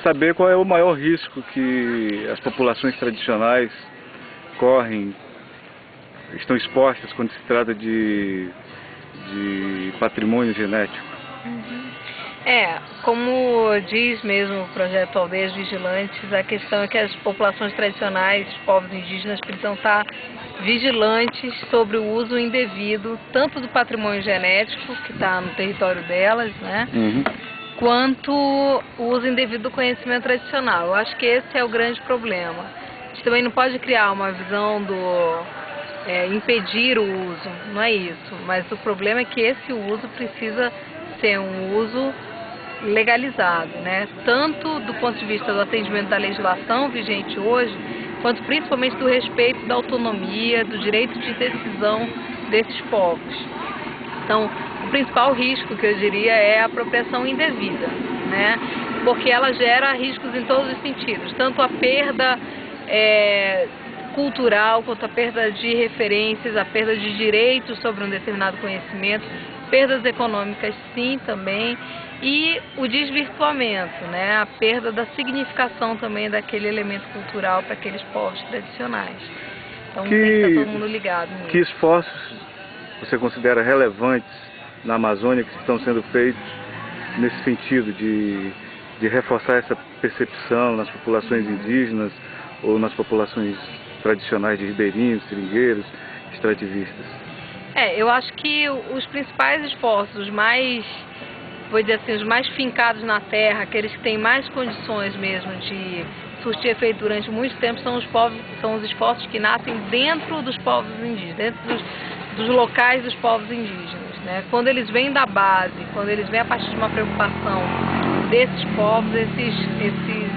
saber qual é o maior risco que as populações tradicionais correm, estão expostas quando se trata de patrimônio genético. Como diz mesmo o projeto Aldeias Vigilantes, a questão é que as populações tradicionais, os povos indígenas, precisam estar vigilantes sobre o uso indevido, tanto do patrimônio genético, que está no território delas, né, quanto o uso indevido do conhecimento tradicional. Eu acho que esse é o grande problema. A gente também não pode criar uma visão do impedir o uso, não é isso, mas o problema é que esse uso precisa ser um uso legalizado, né? Tanto do ponto de vista do atendimento da legislação vigente hoje, quanto principalmente do respeito da autonomia, do direito de decisão desses povos. Então, o principal risco, que eu diria, é a apropriação indevida, né? Porque ela gera riscos em todos os sentidos, tanto a perda cultural, quanto a perda de referências, a perda de direitos sobre um determinado conhecimento, perdas econômicas sim também, e o desvirtuamento, né? A perda da significação também daquele elemento cultural para aqueles povos tradicionais. Então tem que estar todo mundo ligado nisso. Que esforços você considera relevantes na Amazônia que estão sendo feitos nesse sentido de reforçar essa percepção nas populações indígenas ou nas populações tradicionais de ribeirinhos, seringueiros, extrativistas? Eu acho que os principais esforços, os mais fincados na terra, aqueles que têm mais condições mesmo de surtir efeito durante muito tempo, são os esforços que nascem dentro dos povos indígenas, dentro dos locais dos povos indígenas, né? Quando eles vêm da base, quando eles vêm a partir de uma preocupação desses povos, esses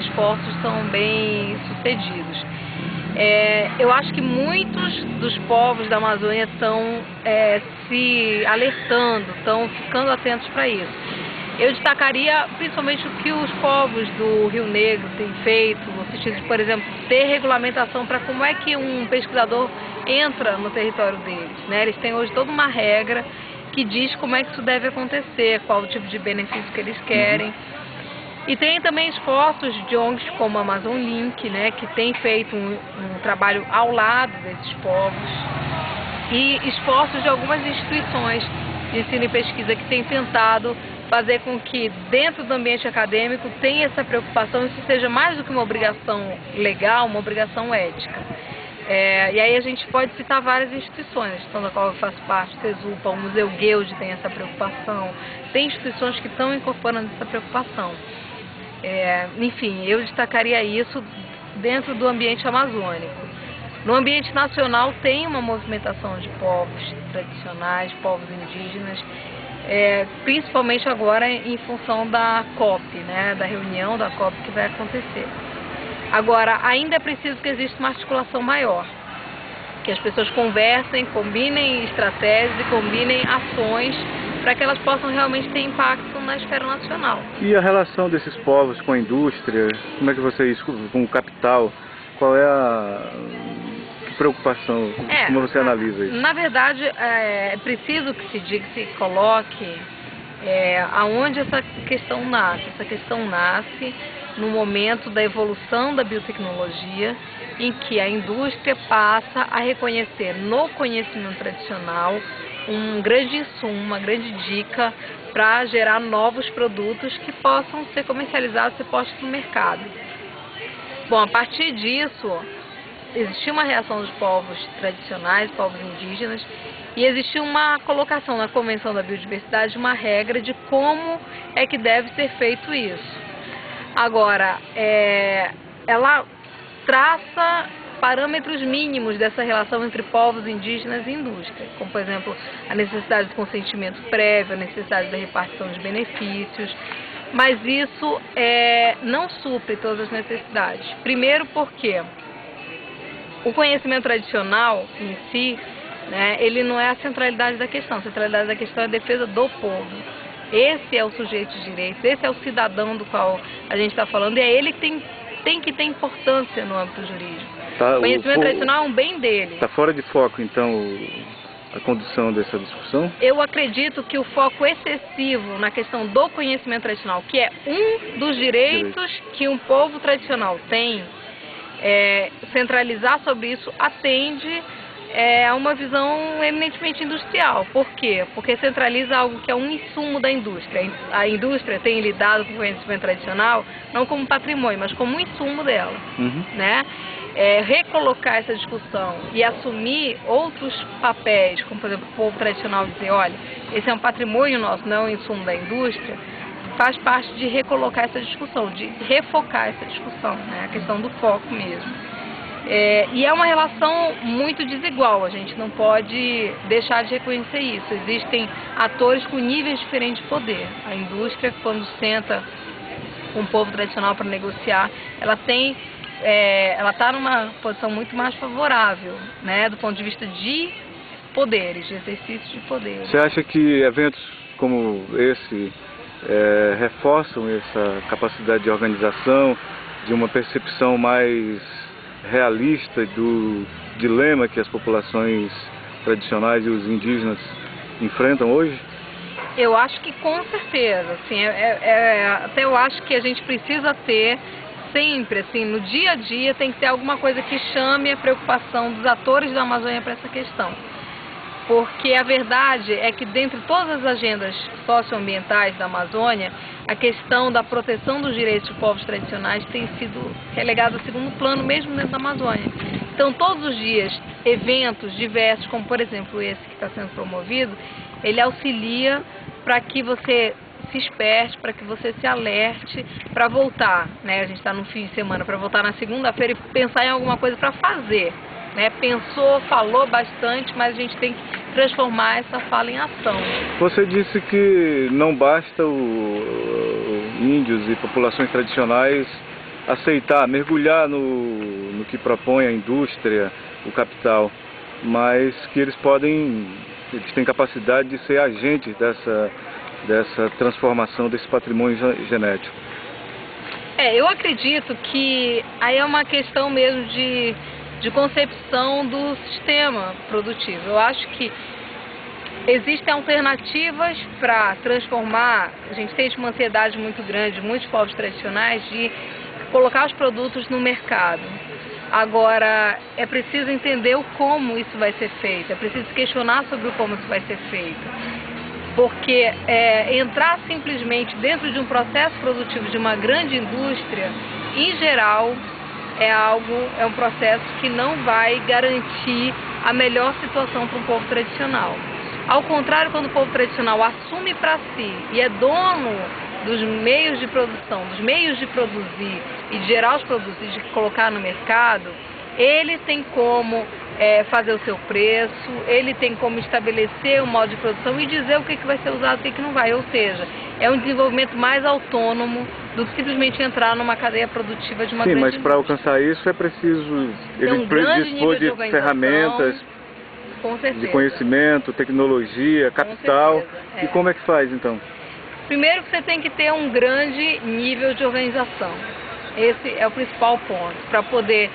esforços são bem sucedidos. Eu acho que muitos dos povos da Amazônia estão se alertando, estão ficando atentos para isso. Eu destacaria principalmente o que os povos do Rio Negro têm feito, no sentido de, por exemplo, ter regulamentação para como é que um pesquisador entra no território deles, né? Eles têm hoje toda uma regra que diz como é que isso deve acontecer, qual o tipo de benefício que eles querem. E tem também esforços de ONGs como a Amazon Link, né, que tem feito um trabalho ao lado desses povos, e esforços de algumas instituições de ensino e pesquisa que têm tentado fazer com que dentro do ambiente acadêmico tenha essa preocupação, isso seja mais do que uma obrigação legal, uma obrigação ética. E aí a gente pode citar várias instituições, a instituição da qual eu faço parte, o CESUPA, o Museu Guild tem essa preocupação, tem instituições que estão incorporando essa preocupação. Enfim, eu destacaria isso dentro do ambiente amazônico. No ambiente nacional tem uma movimentação de povos tradicionais, povos indígenas, principalmente agora em função da COP, né, da reunião da COP que vai acontecer. Agora, ainda é preciso que exista uma articulação maior, que as pessoas conversem, combinem estratégias e combinem ações para que elas possam realmente ter impacto na esfera nacional. E a relação desses povos com a indústria, como é que vocês, com o capital, qual é a preocupação, como você analisa isso? Na verdade, é preciso que se diga, que se coloque aonde essa questão nasce. Essa questão nasce no momento da evolução da biotecnologia, em que a indústria passa a reconhecer no conhecimento tradicional um grande insumo, uma grande dica para gerar novos produtos que possam ser comercializados e postos no mercado. Bom, a partir disso, existiu uma reação dos povos tradicionais, povos indígenas, e existiu uma colocação na Convenção da Biodiversidade, uma regra de como é que deve ser feito isso. Agora, ela traça parâmetros mínimos dessa relação entre povos indígenas e indústria, como, por exemplo, a necessidade de consentimento prévio, a necessidade da repartição de benefícios, mas isso não supre todas as necessidades. Primeiro porque o conhecimento tradicional em si, né, ele não é a centralidade da questão. A centralidade da questão é a defesa do povo. Esse é o sujeito de direitos, esse é o cidadão do qual a gente está falando, e é ele que tem que ter importância no âmbito jurídico. O conhecimento tradicional é um bem dele. Está fora de foco, então, a condução dessa discussão? Eu acredito que o foco excessivo na questão do conhecimento tradicional, que é um dos direitos que um povo tradicional tem, centralizar sobre isso atende a uma visão eminentemente industrial. Por quê? Porque centraliza algo que é um insumo da indústria. A indústria tem lidado com o conhecimento tradicional não como patrimônio, mas como um insumo dela. Né? Recolocar essa discussão e assumir outros papéis, como por exemplo o povo tradicional dizer, olha, esse é um patrimônio nosso, não é um insumo da indústria, faz parte de recolocar essa discussão, de refocar essa discussão, né? A questão do foco mesmo. E é uma relação muito desigual, a gente não pode deixar de reconhecer isso. Existem atores com níveis diferentes de poder. A indústria, quando senta com o povo tradicional para negociar, ela está numa posição muito mais favorável, né, do ponto de vista de poderes, de exercício de poderes. Você acha que eventos como esse reforçam essa capacidade de organização, de uma percepção mais realista do dilema que as populações tradicionais e os indígenas enfrentam hoje? Eu acho que com certeza, assim, até eu acho que a gente precisa ter sempre, assim, no dia a dia tem que ter alguma coisa que chame a preocupação dos atores da Amazônia para essa questão. Porque a verdade é que dentre todas as agendas socioambientais da Amazônia, a questão da proteção dos direitos de povos tradicionais tem sido relegada a segundo plano, mesmo dentro da Amazônia. Então, todos os dias, eventos diversos, como por exemplo esse que está sendo promovido, ele auxilia para que você se esperte, para que você se alerte para voltar, né? A gente está no fim de semana, para voltar na segunda-feira e pensar em alguma coisa para fazer, né? Pensou, falou bastante, mas a gente tem que transformar essa fala em ação. Você disse que não basta índios e populações tradicionais aceitar, mergulhar no que propõe a indústria, o capital, mas que eles têm capacidade de ser agentes dessa transformação desse patrimônio genético. Eu acredito que aí é uma questão mesmo de concepção do sistema produtivo. Eu acho que existem alternativas para transformar. A gente tem uma ansiedade muito grande, muitos povos tradicionais, de colocar os produtos no mercado. Agora, é preciso entender o como isso vai ser feito, é preciso questionar sobre o como isso vai ser feito. Porque entrar simplesmente dentro de um processo produtivo de uma grande indústria, em geral, é um processo que não vai garantir a melhor situação para um povo tradicional. Ao contrário, quando o povo tradicional assume para si e é dono dos meios de produção, dos meios de produzir e de gerar os produtos e de colocar no mercado, ele tem como fazer o seu preço, ele tem como estabelecer o modo de produção e dizer o que vai ser usado e o que não vai. Ou seja, é um desenvolvimento mais autônomo do que simplesmente entrar numa cadeia produtiva de uma grande indústria. Sim, mas para alcançar isso é preciso ele dispor de ferramentas, de conhecimento, tecnologia, capital. E como é que faz então? Primeiro você tem que ter um grande nível de organização. Esse é o principal ponto, para poder,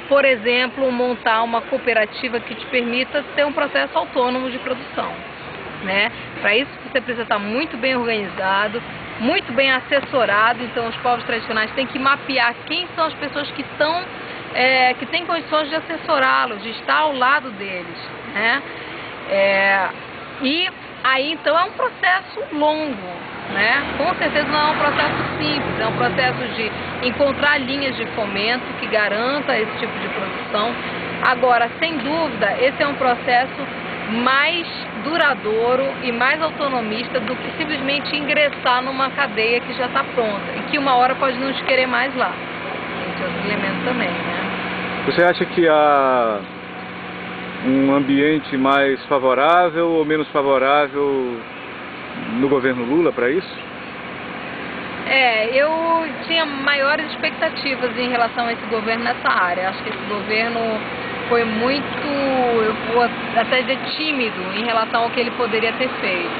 por exemplo, montar uma cooperativa que te permita ter um processo autônomo de produção, né? Para isso você precisa estar muito bem organizado, muito bem assessorado. Então os povos tradicionais têm que mapear quem são as pessoas que têm condições de assessorá-los, de estar ao lado deles, né? E aí então é um processo longo, né? Com certeza não é um processo simples, é um processo de encontrar linhas de fomento que garanta esse tipo de produção. Agora, sem dúvida, esse é um processo mais duradouro e mais autonomista do que simplesmente ingressar numa cadeia que já está pronta e que uma hora pode não te querer mais lá. Esse é outro elemento também, né? Você acha que há um ambiente mais favorável ou menos favorável no governo Lula para isso? Eu tinha maiores expectativas em relação a esse governo nessa área. Acho que esse governo foi muito, eu vou até dizer, tímido em relação ao que ele poderia ter feito.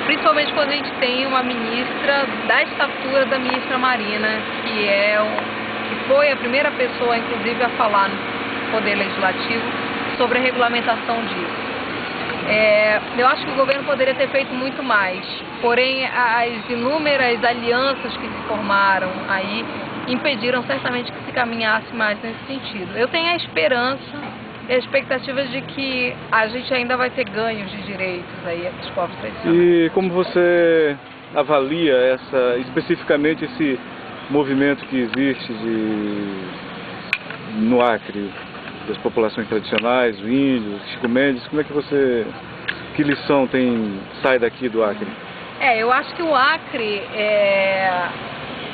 Principalmente quando a gente tem uma ministra da estatura da ministra Marina, que foi a primeira pessoa, inclusive, a falar no Poder Legislativo sobre a regulamentação disso. Eu acho que o governo poderia ter feito muito mais, porém as inúmeras alianças que se formaram aí impediram certamente que se caminhasse mais nesse sentido. Eu tenho a esperança e a expectativa de que a gente ainda vai ter ganhos de direitos aí dos povos tradicionais. E como você avalia especificamente esse movimento que existe no Acre, das populações tradicionais, os índios, Chico Mendes, que lição sai daqui do Acre? Eu acho que o Acre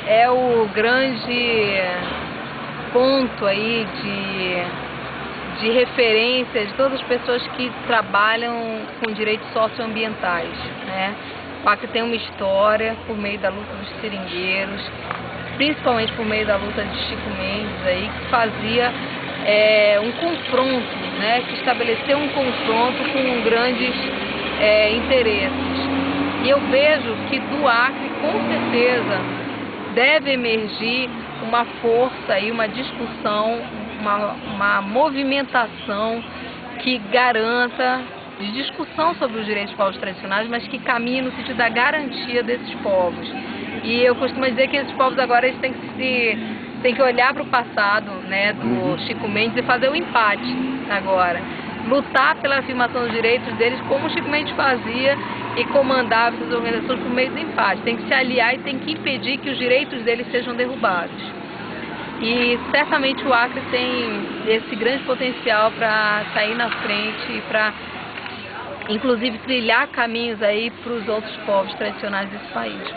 é o grande ponto aí de referência de todas as pessoas que trabalham com direitos socioambientais, né? O Acre tem uma história por meio da luta dos seringueiros, principalmente por meio da luta de Chico Mendes aí, que fazia um confronto, né? Que estabeleceu um confronto com grandes interesses. E eu vejo que do Acre, com certeza, deve emergir uma força e uma discussão, uma movimentação que garanta, de discussão sobre os direitos dos povos tradicionais, mas que caminhe no sentido da garantia desses povos. E eu costumo dizer que esses povos agora eles têm que olhar para o passado, né, do Chico Mendes e fazer o empate agora. Lutar pela afirmação dos direitos deles como o Chico Mendes fazia e comandava essas organizações por meio do empate. Tem que se aliar e tem que impedir que os direitos deles sejam derrubados. E certamente o Acre tem esse grande potencial para sair na frente e para, inclusive, trilhar caminhos aí para os outros povos tradicionais desse país.